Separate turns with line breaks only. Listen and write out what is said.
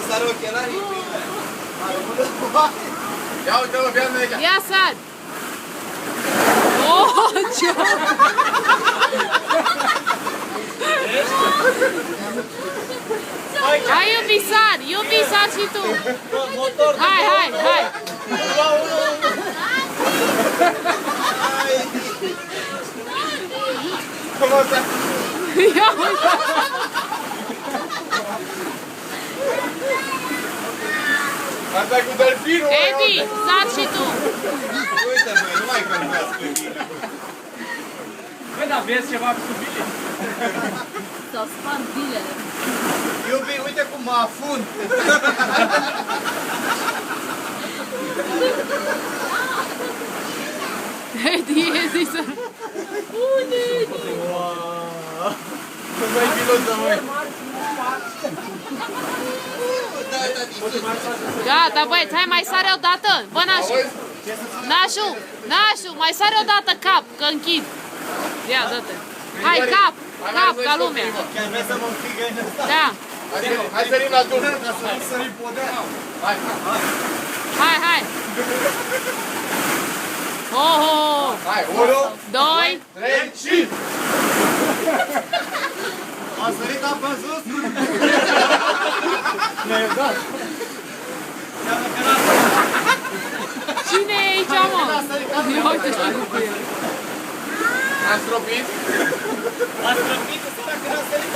Sare ochelarii.
Ia uite-l, fii aici.
Ia sar! Oh, ce... Hai, iubi, sar! Iubi, sar și tu! Hai, hai, hai! Ia uite!
Asta e cu delfinul.
Edi, sar și tu!
Uite, băi, nu mai călcați pe mine.
Băi, dar vezi ceva cu bile?
S-au spart bilele.
Iubi, uite cum mă afund.
Edi, Edi, sar! Unde, Edi?
Nu mai pilota, măi.
Gata, băieți, hai mai sare o dată! Bă, Nașu! Nașu! Nașu! Mai sare o dată cap, că închid! Ia, dă-te! Hai, cap! Cap, ca lumea!
Chiar vrei să mă înfigă în ăsta?
Da!
Hai sărim la tunel.
Hai sărim podea.
Hai.
Hai, hai! Ho, ho, ho!
Hai, 1,
2!
3 și...
A sărit apa în sus?
Ne-ai dat.
Cine e aici, mă? Ia uite și tu cu el!
Am stropit.
A străbit, săracă, n-a sărit.